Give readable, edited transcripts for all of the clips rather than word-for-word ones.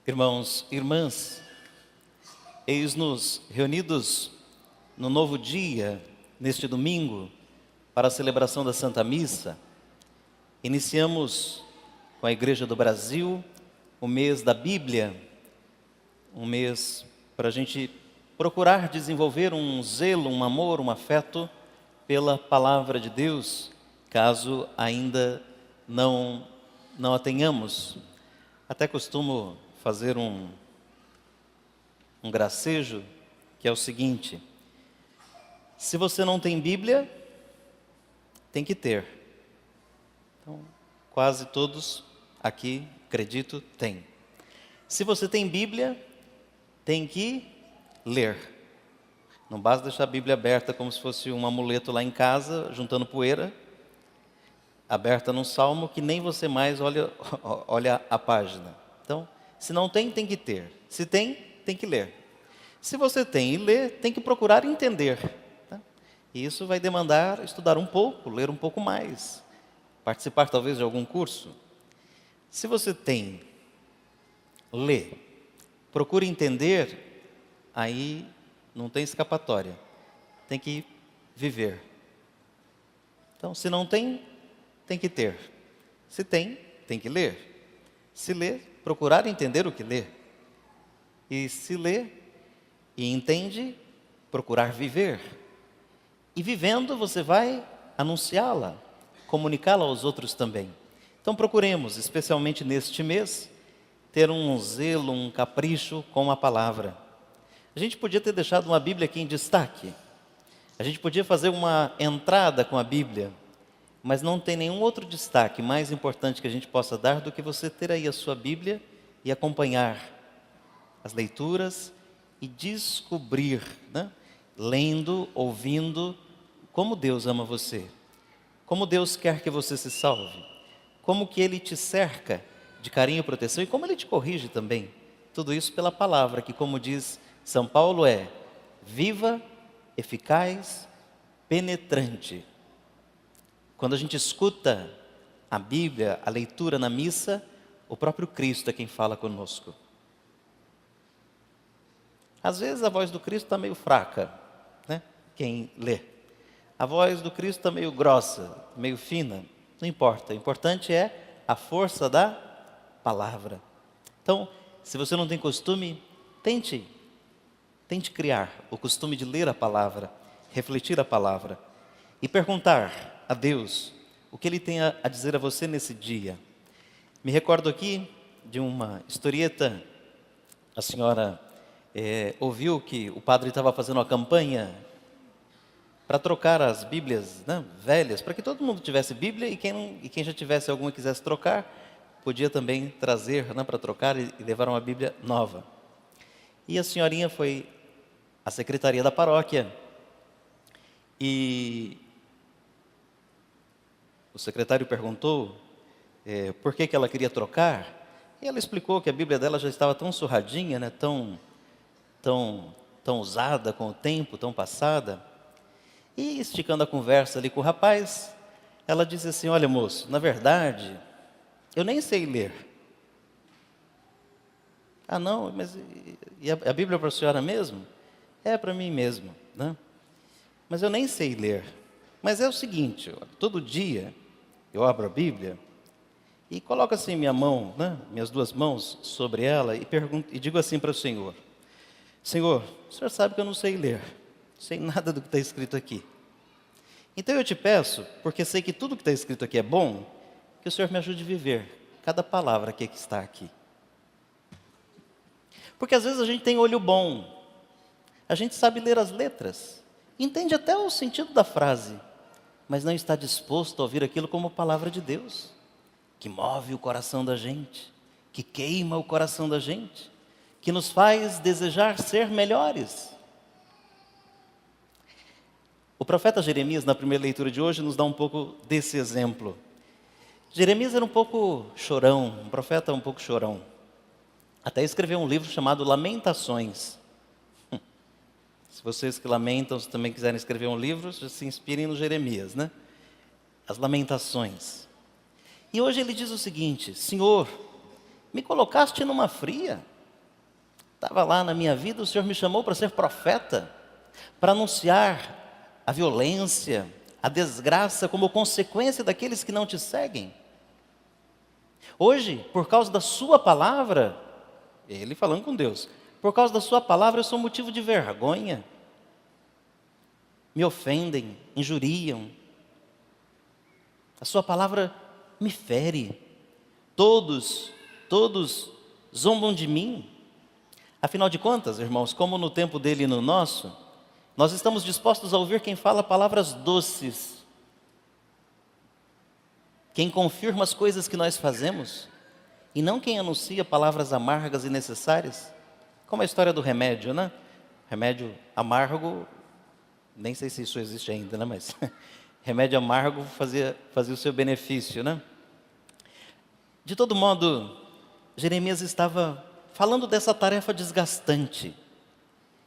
Irmãos, irmãs, eis-nos reunidos no novo dia, neste domingo, para a celebração da Santa Missa. Iniciamos com a Igreja do Brasil o mês da Bíblia, um mês para a gente procurar desenvolver um zelo, um amor, um afeto pela Palavra de Deus, caso ainda não a tenhamos. Até costumo fazer um gracejo, que é o seguinte: se você não tem Bíblia, tem que ter. Então, quase todos aqui, acredito, têm. Se você tem Bíblia, tem que ler. Não basta deixar a Bíblia aberta como se fosse um amuleto lá em casa, juntando poeira, aberta num salmo que nem você mais olha a página. Então, se não tem, tem que ter. Se tem, tem que ler. Se você tem e lê, tem que procurar entender. Tá? E isso vai demandar estudar um pouco, ler um pouco mais, participar talvez de algum curso. Se você tem, lê, procura entender, aí não tem escapatória. Tem que viver. Então, se não tem, tem que ter. Se tem, tem que ler. Se ler, procurar entender o que lê. E se lê e entende, procurar viver. E vivendo, você vai anunciá-la, comunicá-la aos outros também. Então procuremos, especialmente neste mês, ter um zelo, um capricho com a palavra. A gente podia ter deixado uma Bíblia aqui em destaque. A gente podia fazer uma entrada com a Bíblia, mas não tem nenhum outro destaque mais importante que a gente possa dar do que você ter aí a sua Bíblia e acompanhar as leituras e descobrir, lendo, ouvindo, como Deus ama você, como Deus quer que você se salve, como que Ele te cerca de carinho e proteção e como Ele te corrige também. Tudo isso pela palavra, que, como diz São Paulo, é viva, eficaz, penetrante. Quando a gente escuta a Bíblia, a leitura na missa, o próprio Cristo é quem fala conosco. Às vezes a voz do Cristo está meio fraca, quem lê. A voz do Cristo está meio grossa, meio fina. Não importa, o importante é a força da palavra. Então, se você não tem costume, tente criar o costume de ler a palavra, refletir a palavra e perguntar a Deus o que Ele tem a dizer a você nesse dia. Me recordo aqui de uma historieta. A senhora ouviu que o padre estava fazendo uma campanha para trocar as Bíblias velhas, para que todo mundo tivesse Bíblia e quem já tivesse alguma e quisesse trocar, podia também trazer para trocar e levar uma Bíblia nova. E a senhorinha foi à secretaria da paróquia e o secretário perguntou por que ela queria trocar, e ela explicou que a Bíblia dela já estava tão surradinha, tão usada com o tempo, tão passada. E esticando a conversa ali com o rapaz, ela disse assim: olha, moço, na verdade, eu nem sei ler. Ah, não, mas e a Bíblia é para a senhora mesmo? É para mim mesmo, Mas eu nem sei ler. Mas é o seguinte, olha, todo dia eu abro a Bíblia e coloco assim minha mão, minhas duas mãos sobre ela e pergunto, e digo assim para o Senhor: Senhor, o Senhor sabe que eu não sei ler, não sei nada do que está escrito aqui. Então eu te peço, porque sei que tudo que está escrito aqui é bom, que o Senhor me ajude a viver cada palavra que está aqui. Porque às vezes a gente tem olho bom, a gente sabe ler as letras, entende até o sentido da frase, mas não está disposto a ouvir aquilo como palavra de Deus, que move o coração da gente, que queima o coração da gente, que nos faz desejar ser melhores. O profeta Jeremias, na primeira leitura de hoje, nos dá um pouco desse exemplo. Jeremias era um pouco chorão, um profeta um pouco chorão. Até escreveu um livro chamado Lamentações. Se vocês que lamentam, se também quiserem escrever um livro, se inspirem no Jeremias, As Lamentações. E hoje ele diz o seguinte: Senhor, me colocaste numa fria, estava lá na minha vida, o Senhor me chamou para ser profeta, para anunciar a violência, a desgraça como consequência daqueles que não te seguem. Hoje, por causa da sua palavra, ele falando com Deus, por causa da sua palavra eu sou motivo de vergonha. Me ofendem, injuriam. A sua palavra me fere. Todos zombam de mim. Afinal de contas, irmãos, como no tempo dele e no nosso, nós estamos dispostos a ouvir quem fala palavras doces, quem confirma as coisas que nós fazemos, e não quem anuncia palavras amargas e necessárias, como a história do remédio, né? Remédio amargo, nem sei se isso existe ainda, né? Mas remédio amargo fazia o seu benefício, né? De todo modo, Jeremias estava falando dessa tarefa desgastante.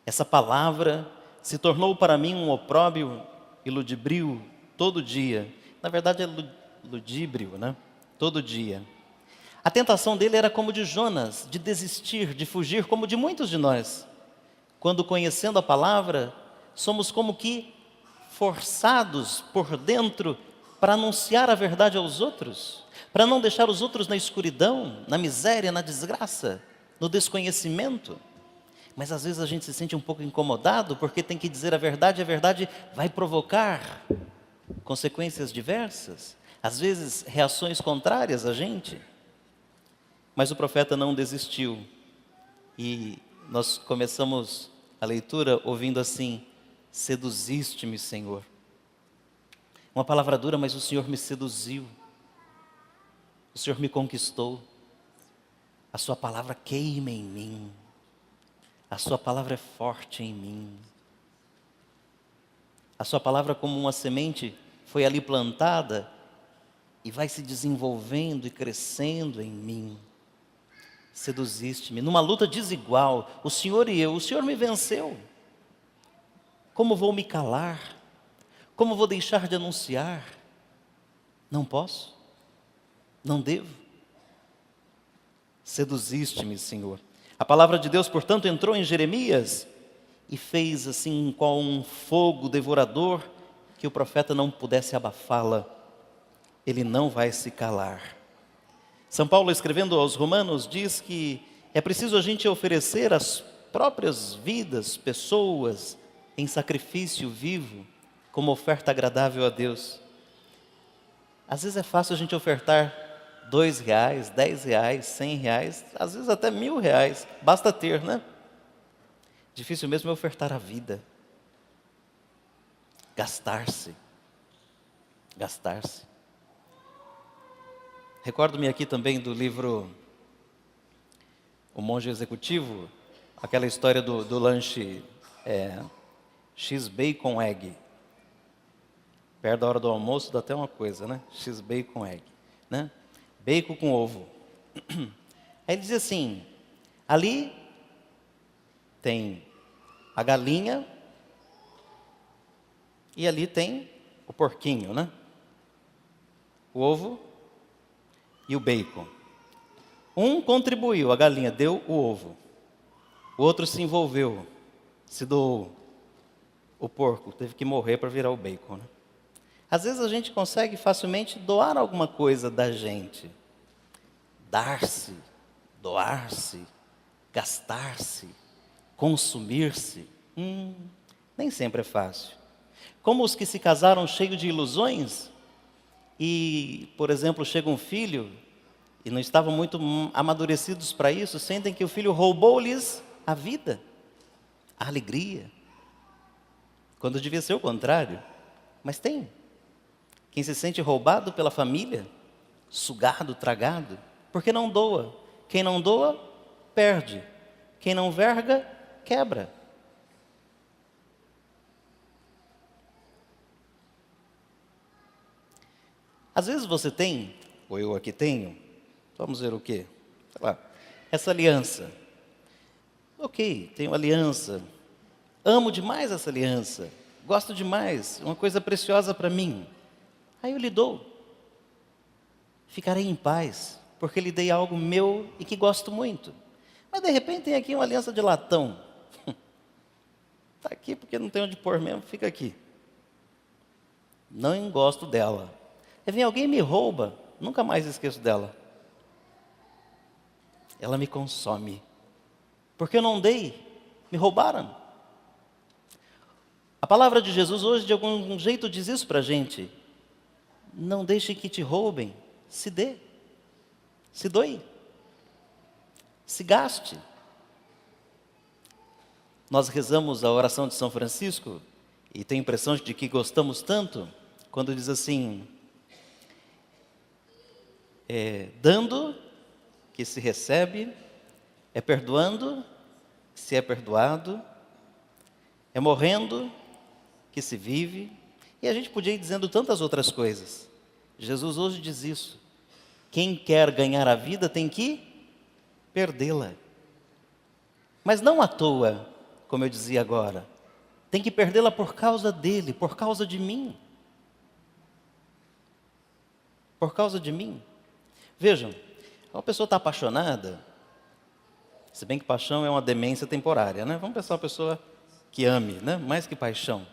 Essa palavra se tornou para mim um opróbrio e ludibrio todo dia. Na verdade é ludíbrio, né? Todo dia. A tentação dele era como de Jonas, de desistir, de fugir, como de muitos de nós. Quando conhecendo a palavra, somos como que forçados por dentro para anunciar a verdade aos outros, para não deixar os outros na escuridão, na miséria, na desgraça, no desconhecimento. Mas às vezes a gente se sente um pouco incomodado, porque tem que dizer a verdade vai provocar consequências diversas, às vezes reações contrárias a gente. Mas o profeta não desistiu, e nós começamos a leitura ouvindo assim: seduziste-me, Senhor. Uma palavra dura, mas o Senhor me seduziu, o Senhor me conquistou. A sua palavra queima em mim, a sua palavra é forte em mim. A sua palavra, como uma semente, foi ali plantada e vai se desenvolvendo e crescendo em mim. Seduziste-me, numa luta desigual, o Senhor e eu, o Senhor me venceu. Como vou me calar? Como vou deixar de anunciar? Não posso, não devo. Seduziste-me, Senhor. A palavra de Deus, portanto, entrou em Jeremias e fez assim, qual um fogo devorador, que o profeta não pudesse abafá-la. Ele não vai se calar. São Paulo, escrevendo aos Romanos, diz que é preciso a gente oferecer as próprias vidas, pessoas, em sacrifício vivo, como oferta agradável a Deus. Às vezes é fácil a gente ofertar R$2, R$10, R$100, às vezes até R$1.000, basta ter, né? Difícil mesmo é ofertar a vida. Gastar-se. Recordo-me aqui também do livro O Monge Executivo, aquela história do lanche X-Bacon Egg. Perto da hora do almoço dá até uma coisa, né? X-Bacon Egg, né? Bacon com ovo. Aí ele diz assim, ali tem a galinha e ali tem o porquinho, né? O ovo e o bacon. Um contribuiu, a galinha deu o ovo. O outro se envolveu, se doou. O porco teve que morrer para virar o bacon, né? Às vezes a gente consegue facilmente doar alguma coisa da gente. Dar-se, doar-se, gastar-se, consumir-se. Nem sempre é fácil. Como os que se casaram cheios de ilusões e, por exemplo, chega um filho e não estavam muito amadurecidos para isso, sentem que o filho roubou-lhes a vida, a alegria, quando devia ser o contrário. Mas tem quem se sente roubado pela família, sugado, tragado, porque não doa. Quem não doa, perde. Quem não verga, quebra. Às vezes você tem, ou eu aqui tenho, vamos ver o quê? Sei lá, essa aliança. Ok, tenho aliança. Amo demais essa aliança. Gosto demais, é uma coisa preciosa para mim. Aí eu lhe dou. Ficarei em paz, porque lhe dei algo meu e que gosto muito. Mas de repente tem aqui uma aliança de latão. Está aqui porque não tem onde pôr mesmo, fica aqui. Não gosto dela. Aí vem alguém e me rouba, nunca mais esqueço dela. Ela me consome. Porque eu não dei, me roubaram. A palavra de Jesus hoje, de algum jeito, diz isso para a gente. Não deixe que te roubem, se dê, se doe, se gaste. Nós rezamos a oração de São Francisco, e tenho a impressão de que gostamos tanto, quando diz assim, dando, que se recebe, é perdoando, se é perdoado, é morrendo, que se vive, e a gente podia ir dizendo tantas outras coisas. Jesus hoje diz isso. Quem quer ganhar a vida tem que perdê-la. Mas não à toa, como eu dizia agora. Tem que perdê-la por causa dele, por causa de mim. Por causa de mim. Vejam, uma pessoa está apaixonada, se bem que paixão é uma demência temporária, né? Vamos pensar uma pessoa que ame, né? Mais que paixão.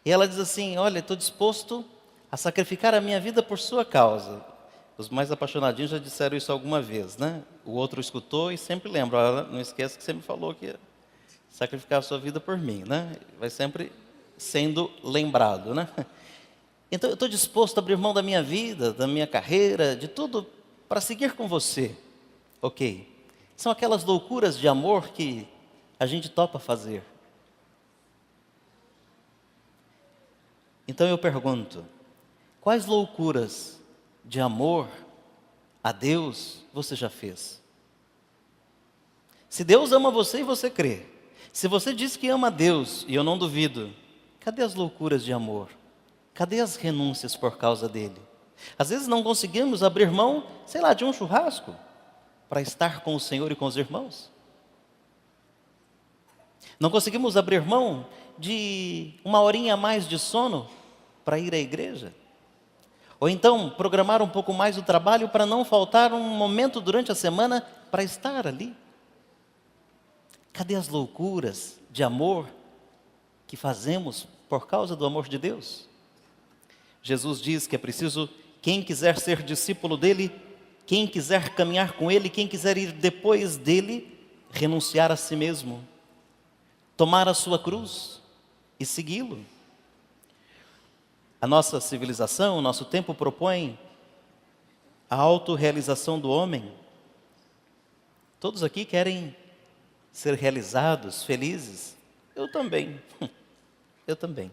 E ela diz assim, olha, estou disposto a sacrificar a minha vida por sua causa. Os mais apaixonadinhos já disseram isso alguma vez, né? O outro escutou e sempre lembra, olha, não esqueça que você me falou que ia sacrificar a sua vida por mim, né? Vai sempre sendo lembrado, né? Então eu estou disposto a abrir mão da minha vida, da minha carreira, de tudo, para seguir com você. Ok. São aquelas loucuras de amor que a gente topa fazer. Então eu pergunto, quais loucuras de amor a Deus você já fez? Se Deus ama você e você crê, se você diz que ama a Deus, e eu não duvido, cadê as loucuras de amor? Cadê as renúncias por causa dele? Às vezes não conseguimos abrir mão, sei lá, de um churrasco, para estar com o Senhor e com os irmãos. Não conseguimos abrir mão de uma horinha a mais de sono para ir à igreja. Ou então, programar um pouco mais o trabalho para não faltar um momento durante a semana para estar ali. Cadê as loucuras de amor que fazemos por causa do amor de Deus? Jesus diz que é preciso, quem quiser ser discípulo dele, quem quiser caminhar com ele, quem quiser ir depois dele, renunciar a si mesmo, tomar a sua cruz e segui-lo. A nossa civilização, o nosso tempo propõe a autorrealização do homem. Todos aqui querem ser realizados, felizes. Eu também. Eu também.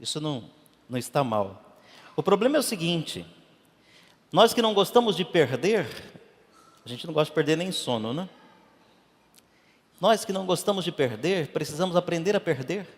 Isso não está mal. O problema é o seguinte, nós que não gostamos de perder, a gente não gosta de perder nem sono, né? Nós que não gostamos de perder, precisamos aprender a perder.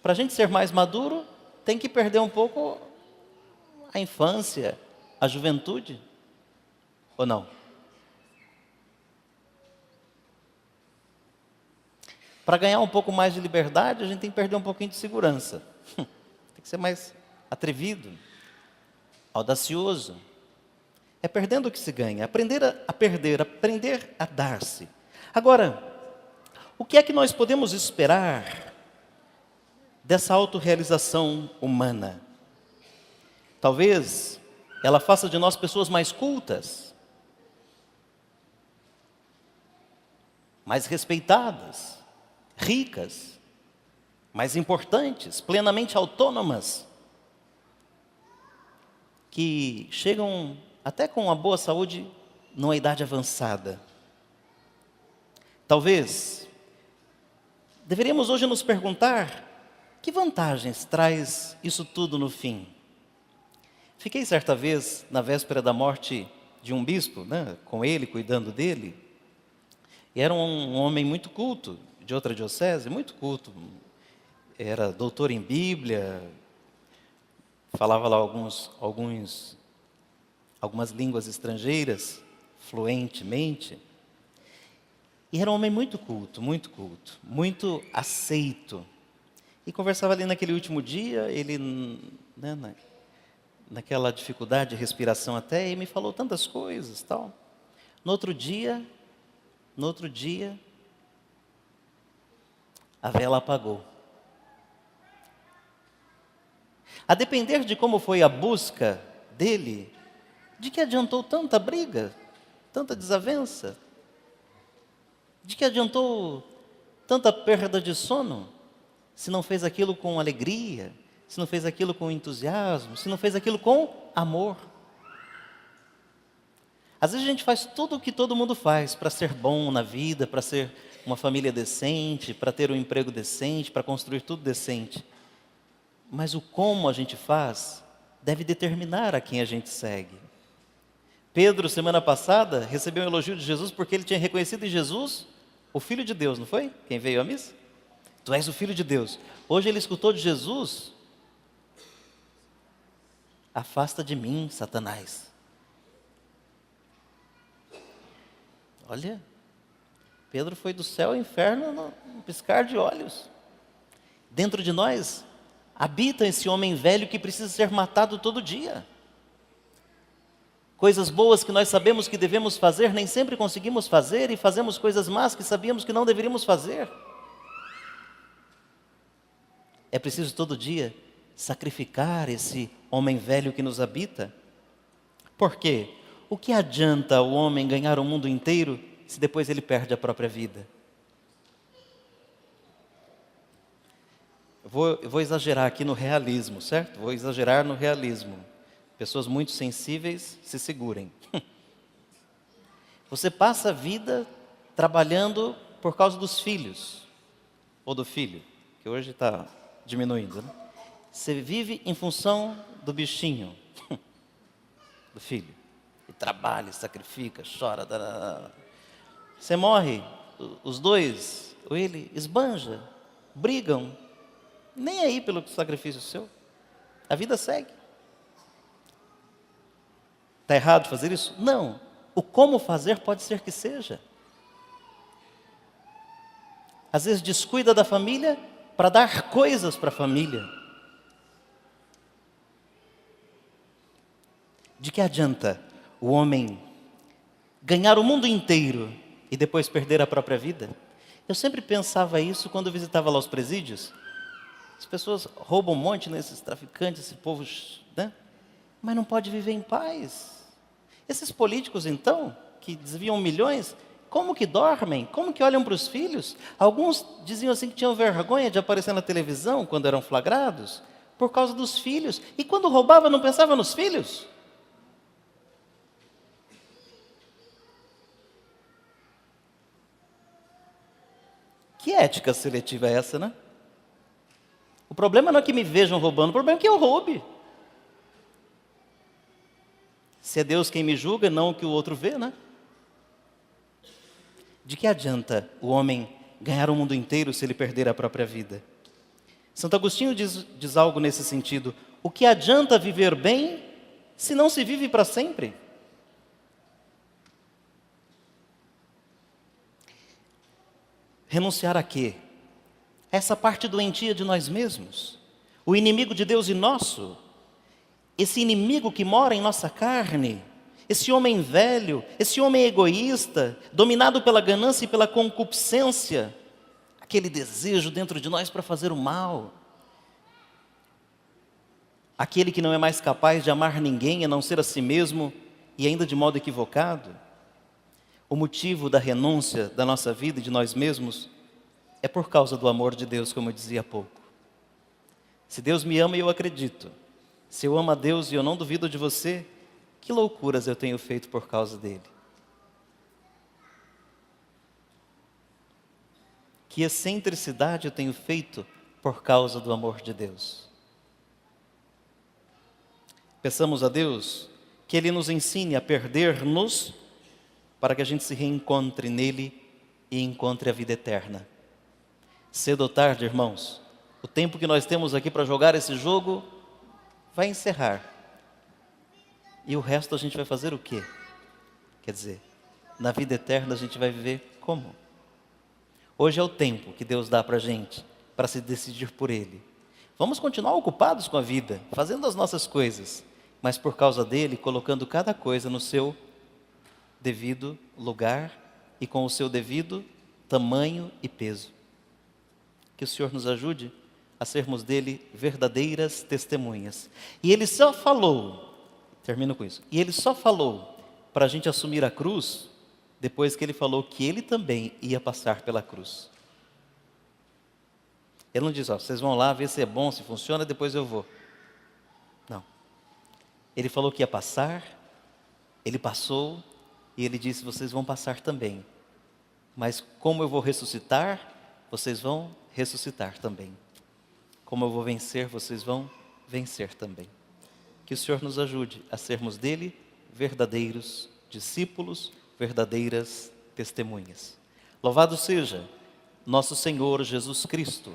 Para a gente ser mais maduro, tem que perder um pouco a infância, a juventude, ou não? Para ganhar um pouco mais de liberdade, a gente tem que perder um pouquinho de segurança. Tem que ser mais atrevido, audacioso. É perdendo que se ganha, aprender a perder, aprender a dar-se. Agora, o que é que nós podemos esperar dessa autorrealização humana? Talvez ela faça de nós pessoas mais cultas, mais respeitadas, ricas, mais importantes, plenamente autônomas, que chegam até com uma boa saúde numa idade avançada. Talvez deveríamos hoje nos perguntar que vantagens traz isso tudo no fim. Fiquei certa vez na véspera da morte de um bispo, né, com ele, cuidando dele, e era um homem muito culto, de outra diocese, muito culto, era doutor em Bíblia, falava lá algumas línguas estrangeiras, fluentemente, e era um homem muito culto, muito aceito. E conversava ali naquele último dia, ele, né, naquela dificuldade de respiração até, e me falou tantas coisas, tal. No outro dia, a vela apagou. A depender de como foi a busca dele, de que adiantou tanta briga, tanta desavença? De que adiantou tanta perda de sono, se não fez aquilo com alegria, se não fez aquilo com entusiasmo, se não fez aquilo com amor? Às vezes a gente faz tudo o que todo mundo faz para ser bom na vida, para ser uma família decente, para ter um emprego decente, para construir tudo decente. Mas o como a gente faz deve determinar a quem a gente segue. Pedro, semana passada, recebeu um elogio de Jesus porque ele tinha reconhecido em Jesus o Filho de Deus, não foi? Quem veio à missa? Tu és o Filho de Deus. Hoje ele escutou de Jesus: afasta de mim, Satanás. Olha, Pedro foi do céu ao inferno num piscar de olhos. Dentro de nós habita esse homem velho que precisa ser matado todo dia. Coisas boas que nós sabemos que devemos fazer, nem sempre conseguimos fazer, e fazemos coisas más que sabíamos que não deveríamos fazer. É preciso todo dia sacrificar esse homem velho que nos habita. Por quê? O que adianta o homem ganhar o mundo inteiro se depois ele perde a própria vida? Eu vou exagerar aqui no realismo, certo? Vou exagerar no realismo. Pessoas muito sensíveis, se segurem. Você passa a vida trabalhando por causa dos filhos, ou do filho, que hoje está diminuindo, né? Você vive em função do bichinho, do filho. E trabalha, sacrifica, chora. Você morre, os dois, ou ele, esbanja, brigam, nem aí pelo sacrifício seu. A vida segue. Está errado fazer isso? Não. O como fazer pode ser que seja. Às vezes descuida da família para dar coisas para a família. De que adianta o homem ganhar o mundo inteiro e depois perder a própria vida? Eu sempre pensava isso quando eu visitava lá os presídios. As pessoas roubam um monte, né, esses traficantes, esse povo, né? Mas não pode viver em paz. Esses políticos, então, que desviam milhões, como que dormem? Como que olham para os filhos? Alguns diziam assim que tinham vergonha de aparecer na televisão quando eram flagrados, por causa dos filhos. E quando roubava, não pensava nos filhos? Que ética seletiva é essa, né? O problema não é que me vejam roubando, o problema é que eu roube. Se é Deus quem me julga, não o que o outro vê, né? De que adianta o homem ganhar o mundo inteiro se ele perder a própria vida? Santo Agostinho diz algo nesse sentido. O que adianta viver bem se não se vive para sempre? Renunciar a quê? Essa parte doentia de nós mesmos. O inimigo de Deus e nosso. Esse inimigo que mora em nossa carne. Esse homem velho, esse homem egoísta, dominado pela ganância e pela concupiscência. Aquele desejo dentro de nós para fazer o mal. Aquele que não é mais capaz de amar ninguém a não ser a si mesmo e ainda de modo equivocado. O motivo da renúncia da nossa vida e de nós mesmos é por causa do amor de Deus, como eu dizia há pouco. Se Deus me ama e eu acredito, se eu amo a Deus e eu não duvido de você, que loucuras eu tenho feito por causa dele? Que excentricidade eu tenho feito por causa do amor de Deus? Peçamos a Deus que Ele nos ensine a perder-nos para que a gente se reencontre nele e encontre a vida eterna. Cedo ou tarde, irmãos, o tempo que nós temos aqui para jogar esse jogo vai encerrar. E o resto a gente vai fazer o quê? Quer dizer, na vida eterna a gente vai viver como? Hoje é o tempo que Deus dá para a gente, para se decidir por Ele. Vamos continuar ocupados com a vida, fazendo as nossas coisas, mas por causa dEle, colocando cada coisa no seu devido lugar e com o seu devido tamanho e peso. Que o Senhor nos ajude a sermos dele verdadeiras testemunhas. E ele só falou, termino com isso, e ele só falou para a gente assumir a cruz depois que ele falou que ele também ia passar pela cruz. Ele não diz, ó, vocês vão lá ver se é bom, se funciona, depois eu vou. Não. Ele falou que ia passar, ele passou, e ele disse, vocês vão passar também. Mas como eu vou ressuscitar, vocês vão ressuscitar também. Como eu vou vencer, vocês vão vencer também. Que o Senhor nos ajude a sermos dele verdadeiros discípulos, verdadeiras testemunhas. Louvado seja nosso Senhor Jesus Cristo.